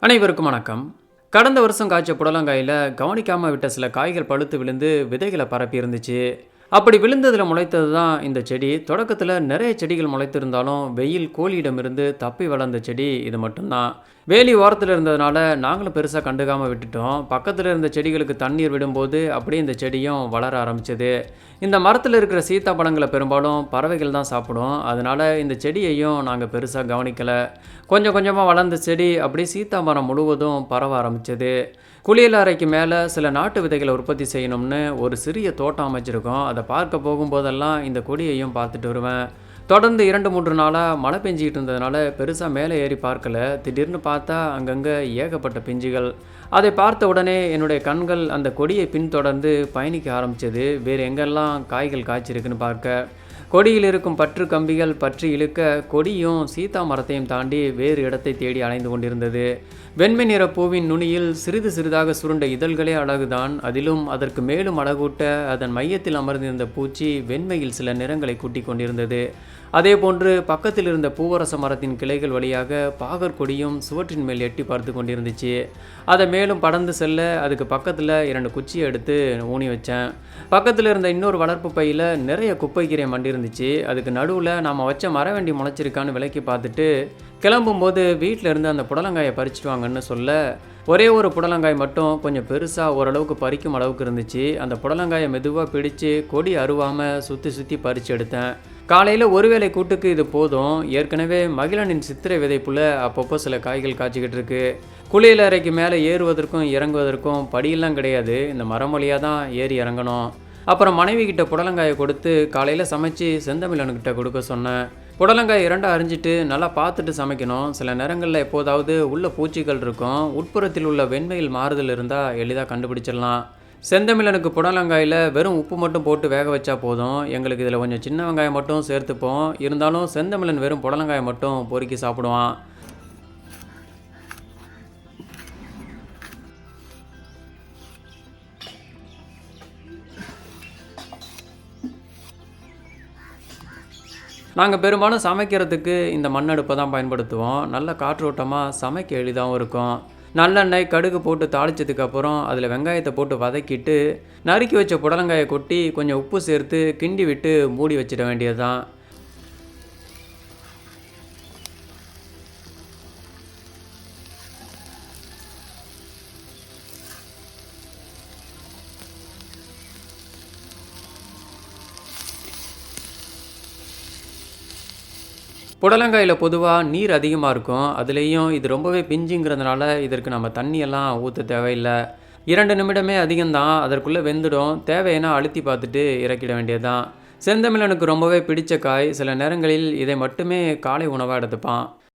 அனைவருக்கும் வணக்கம். கடந்த வருஷம் காய்ச்ச புடலங்காயில் கவனிக்காமல் விட்ட சில காய்கள் பழுத்து விழுந்து விதைகளை பரப்பி இருந்துச்சு. அப்படி விழுந்ததில் முளைத்தது தான் இந்த செடி. தொடக்கத்தில் நிறைய செடிகள் முளைத்திருந்தாலும் வெயில் கோழியிடமிருந்து தப்பி வளர்ந்த செடி இது மட்டும்தான். வேலி ஓரத்தில் இருந்ததுனால நாங்களும் பெருசாக கண்டுக்காமல் விட்டுட்டோம். பக்கத்தில் இருந்த செடிகளுக்கு தண்ணீர் விடும்போது அப்படியே இந்த செடியும் வளர ஆரம்பிச்சது. இந்த மரத்தில் இருக்கிற சீத்தாப்பழங்களை பெரும்பாலும் பறவைகள் தான் சாப்பிடும். அதனால் இந்த செடியையும் நாங்கள் பெருசாக கவனிக்கலை. கொஞ்சம் கொஞ்சமாக வளர்ந்த செடி அப்படியே சீத்தா மரம் முழுவதும் பரவ ஆரம்பிச்சது. குளியல் அறைக்கு மேலே சில நாட்டு விதைகளை உற்பத்தி செய்யணும்னு ஒரு சிறிய தோட்டம் அமைச்சிருக்கோம். அதை பார்க்க போகும்போதெல்லாம் இந்த கொடியையும் பார்த்துட்டு வருவேன். தொடர்ந்து 2-3 நாளாக மழை பெஞ்சிக்கிட்டு இருந்ததுனால பெருசாக மேலே ஏறி பார்க்கல. திடீர்னு பார்த்தா அங்கங்கே ஏகப்பட்ட பிஞ்சுகள். அதை பார்த்த உடனே என்னுடைய கண்கள் அந்த கொடியை பின்தொடர்ந்து பயணிக்க ஆரம்பித்தது. வேறு எங்கெல்லாம் காய்கள் காய்ச்சிருக்குன்னு பார்க்க. கொடியில் இருக்கும் பற்று கம்பிகள் பற்றி இழுக்க கொடியும் சீதா மரத்தையும் தாண்டி வேறு இடத்தை தேடி அலைந்து கொண்டிருந்தது. வெண்மை நிற பூவின் நுனியில் சிறிது சிறிதாக சுருண்ட இதழ்களே அழகுதான். அதிலும் அதற்கு மேலும் அழகூட்ட அதன் மையத்தில் அமர்ந்திருந்த பூச்சி வெண்மையில் சில நிறங்களை கூட்டிக் கொண்டிருந்தது. அதே போன்று பக்கத்தில் இருந்த பூவரச மரத்தின் கிளைகள் வழியாக பாகற் கொடியும் சுவற்றின் மேல் எட்டி பார்த்து கொண்டிருந்துச்சு. அதை மேலும் படர்ந்து செல்ல அதுக்கு பக்கத்தில் 2 குச்சியை எடுத்து ஊனி வச்சேன். பக்கத்தில் இருந்த இன்னொரு வளர்ப்பு பையில் நிறைய குப்பைக்கீரை மண்டிருந்துச்சு. அதுக்கு நடுவில் நாம் வச்ச மரவண்டி முளைச்சிருக்கான்னு விலைக்கு பார்த்துட்டு கிளம்பும்போது வீட்டில் இருந்து அந்த புடலங்காயை பறிச்சுட்டு வாங்கன்னு சொல்ல, ஒரே ஒரு புடலங்காய் மட்டும் கொஞ்சம் பெருசாக ஓரளவுக்கு பறிக்கும் அளவுக்கு இருந்துச்சு. அந்த புடலங்காயை மெதுவாக பிடிச்சு கொடி அருவாமல் சுற்றி சுற்றி பறித்து எடுத்தேன். காலையில் ஒருவேளை கூட்டுக்கு இது போதும். ஏற்கனவே மகிழனின் சித்திரை விதைப்புல அப்பப்போ சில காய்கள் காய்ச்சிக்கிட்டு இருக்கு. குளியல் அறைக்கு மேலே ஏறுவதற்கும் இறங்குவதற்கும் படியெல்லாம் கிடையாது. இந்த மரம் வழியாக தான் ஏறி இறங்கணும். அப்புறம் மனைவி கிட்ட புடலங்காயை கொடுத்து காலையில் சமைச்சு செந்தமிழனுக்கிட்ட கொடுக்க சொன்னேன். புடலங்காய் 2 அரிஞ்சிட்டு நல்லா பார்த்துட்டு சமைக்கணும். சில நேரங்களில் எப்போதாவது உள்ள பூச்சிகள் இருக்கும். உட்புறத்தில் உள்ள வெண்மையில் மாறுதல் இருந்தால் எளிதாக கண்டுபிடிச்சிடலாம். செந்தமிழனுக்கு புடலங்காயில் வெறும் உப்பு மட்டும் போட்டு வேக வச்சா போதும். எங்களுக்கு இதில் கொஞ்சம் சின்ன வெங்காயம் மட்டும் சேர்த்துப்போம். இருந்தாலும் செந்தமிழன் வெறும் புடலங்காயை மட்டும் பொறுக்கி சாப்பிடுவான். நாங்கள் பெரும்பாலும் சமைக்கிறதுக்கு இந்த மண்ணடுப்பை தான் பயன்படுத்துவோம். நல்ல காற்றோட்டமாக சமைக்க எளிதாகவும் இருக்கும். நல்லெண்ணெய் கடுகு போட்டு தாளித்ததுக்கப்புறம் அதில் வெங்காயத்தை போட்டு வதக்கிட்டு நறுக்கி வச்ச புடலங்காயை கொட்டி கொஞ்சம் உப்பு சேர்த்து கிண்டி விட்டு மூடி வச்சிட வேண்டியது தான். புடலங்காயில் பொதுவாக நீர் அதிகமாக இருக்கும். அதுலேயும் இது ரொம்பவே பிஞ்சுங்கிறதுனால இதற்கு நம்ம தண்ணியெல்லாம் ஊற்ற தேவையில்லை. 2 நிமிடமே அதிகம்தான். அதற்குள்ளே வெந்துடும். தேவைன்னா அழுத்தி பார்த்துட்டு இறக்கிட வேண்டியது தான். செந்தமிழனுக்கு ரொம்பவே பிடித்த காய். சில நேரங்களில் இதை மட்டுமே காலை உணவாக எடுத்துப்பான்.